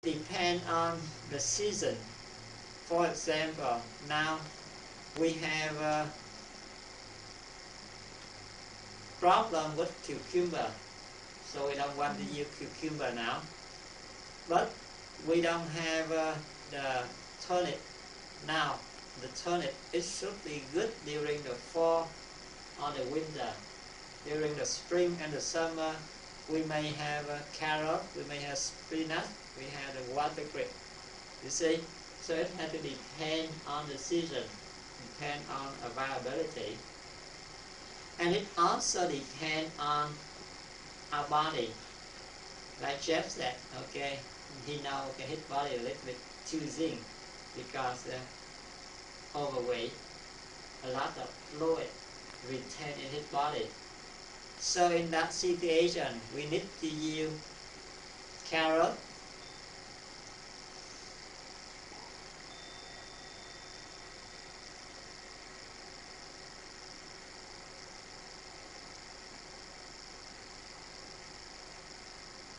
Depend on the season. For example, now we have a problem with cucumber, so we don't want to use cucumber now. But we don't have the turnip now. The turnip, it should be good during the fall or the winter. During the spring and the summer, we may have carrot, we may have spinach, we have the water grape. You see, so it has to depend on the season, depend on availability, and it also depends on our body. Like Jeff said, okay, he now his body a little bit too thin because overweight, a lot of fluid retained in his body. So in that situation, we need to use carrot,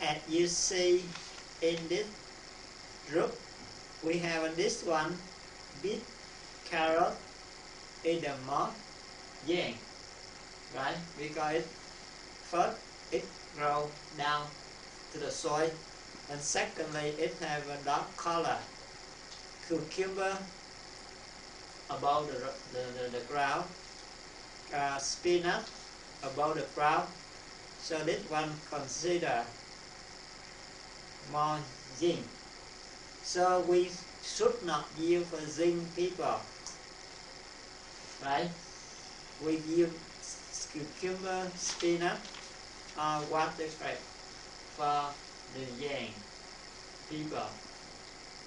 and you see in this group, we have this one, beet, carrot, is the more yang, right? Because first it grows down to the soil, and secondly it has a dark color. Cucumber above the ground, spinach above the ground, so this one consider more zinc. So we should not use for zinc people, right? We use cucumber, spinach, or water grape for the yang people.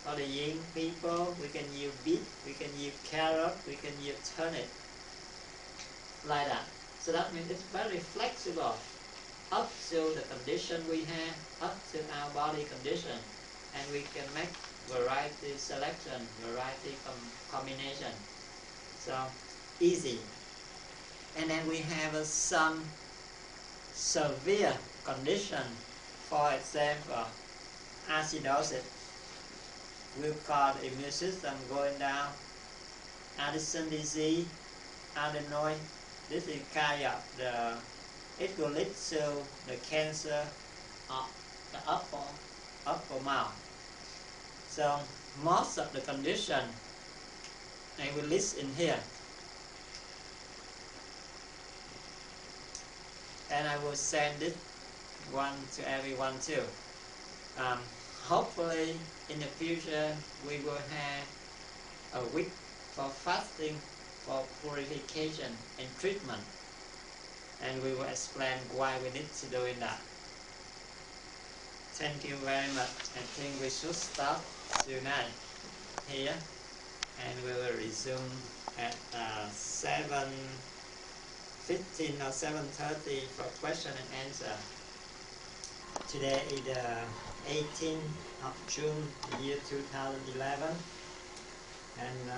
For the yang people, we can use beet, we can use carrot, we can use turnip, like that. So that means it's very flexible, up to the condition we have, up to our body condition, and we can make variety selection, variety combination. So easy. And then we have some severe condition. For example, acidosis. We'll call the immune system going down. Addison disease, adenoid. This is kind of it will lead to the cancer of the upper mouth. So most of the condition I will list in here, and I will send this one to everyone too. Hopefully in the future we will have a week for fasting, for purification and treatment, and we will explain why we need to do that. Thank you very much. I think we should stop tonight here, and we will resume at 7:15 or 7:30 for question and answer. Today is the 18th of June, year 2011, and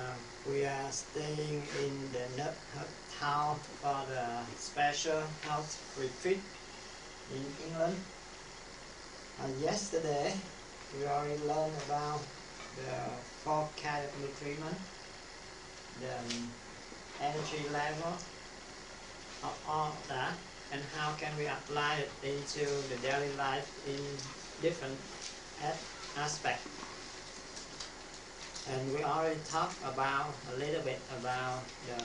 we are staying in the Nut Hut House for the special house retreat in England. Yesterday we already learned about the 4 kind of nutriment, the energy level of all that, and how can we apply it into the daily life in different aspects. And we already talked about a little bit about the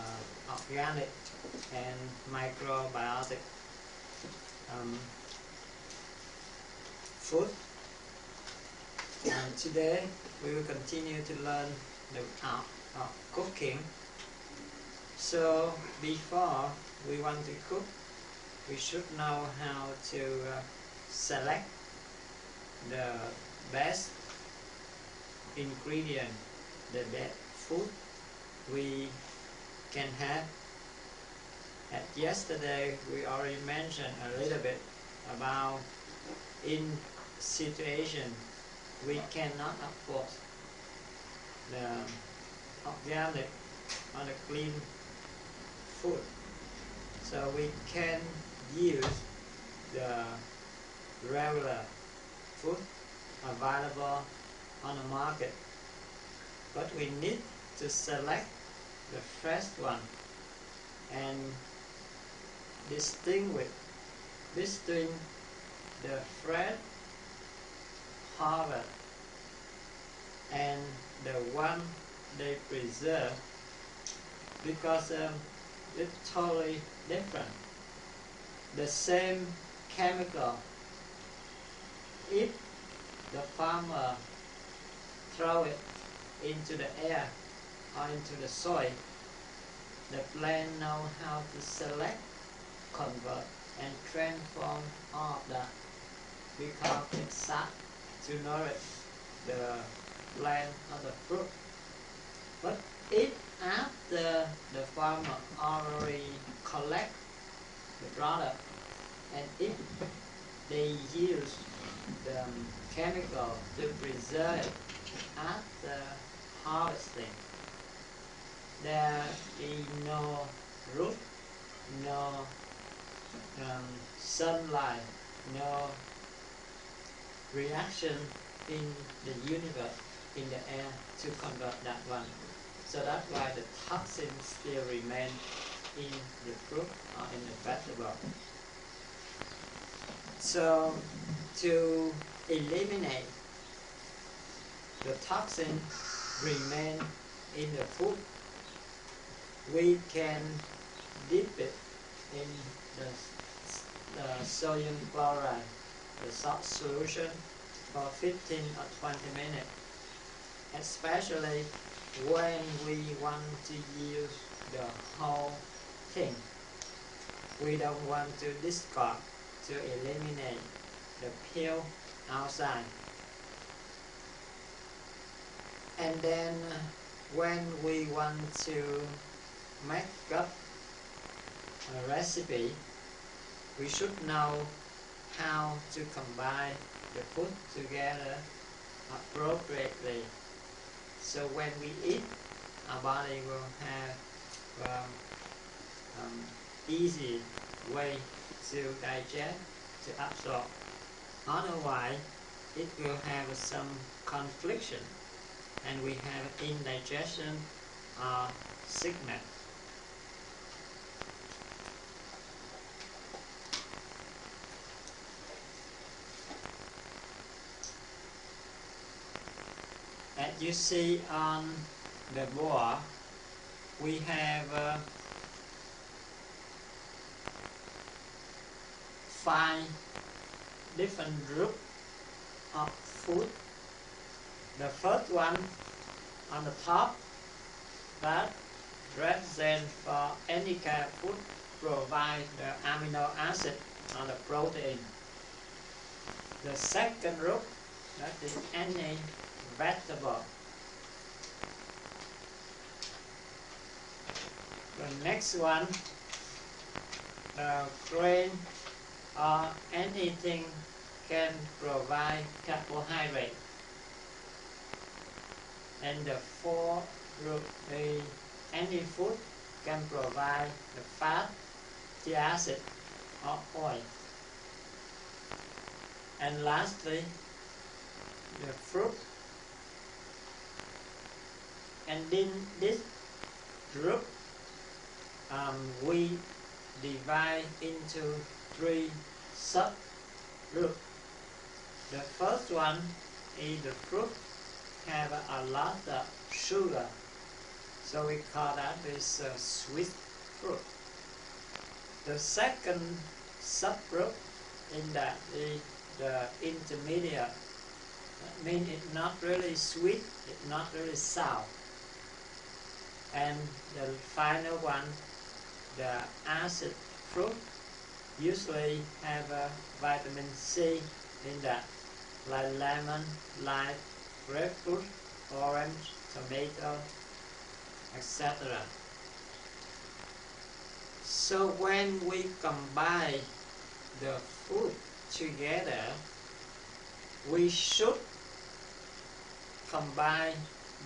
organic and microbiotic food. And today we will continue to learn the cooking. So before we want to cook, we should know how to select the best ingredient, the best food we can have. And yesterday we already mentioned a little bit about in situation we cannot afford the organic or the clean food, so we can use the regular food available on the market, but we need to select the fresh one and distinguish between the fresh harvest and the one they preserve, because it's totally different. The same chemical, if the farmer throw it into the air or into the soil, the plant know how to select, convert and transform all of that, because it starts to nourish the plant or the fruit. But if after the farmer already collect the product, and if they use the chemical to preserve it after harvesting, there is no root, no sunlight, no reaction in the universe, in the air, to convert that one. So that's why the toxin still remain in the fruit or in the vegetable. So to eliminate the toxin remain in the food, we can dip it in the sodium chloride, the salt solution, for 15 or 20 minutes, especially when we want to use the whole thing. We don't want to discard, to eliminate the peel outside. And then when we want to make up a recipe, we should know how to combine the food together appropriately. So when we eat, our body will have easy way to digest, to absorb. Otherwise, it will have some confliction, and we have indigestion or sickness. As you see on the board, we have 5 different groups of food. The first one on the top, that represent for any kind of food, provide the amino acid or the protein. The second group, that is any vegetable. The next one, grain or anything can provide carbohydrate. And the fourth group is any food can provide the fat, the acid or oil. And lastly, the fruit. And in this group, we divide into 3 subgroups. The first one is the fruit have a lot of sugar, so we call that is a sweet fruit. The second subgroup in that is the intermediate. That means it's not really sweet, it's not really sour. And the final one, the acid fruit, usually have a vitamin C in that, like lemon, lime, grapefruit, orange, tomato, etc. So when we combine the food together, we should combine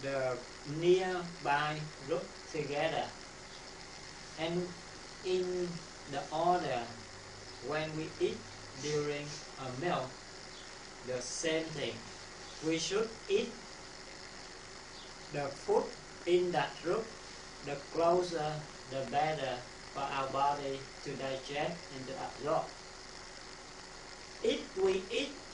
the nearby group together. And in the order, when we eat during a meal, the same thing. We should eat the food in that group, the closer, the better for our body to digest and to absorb. If we eat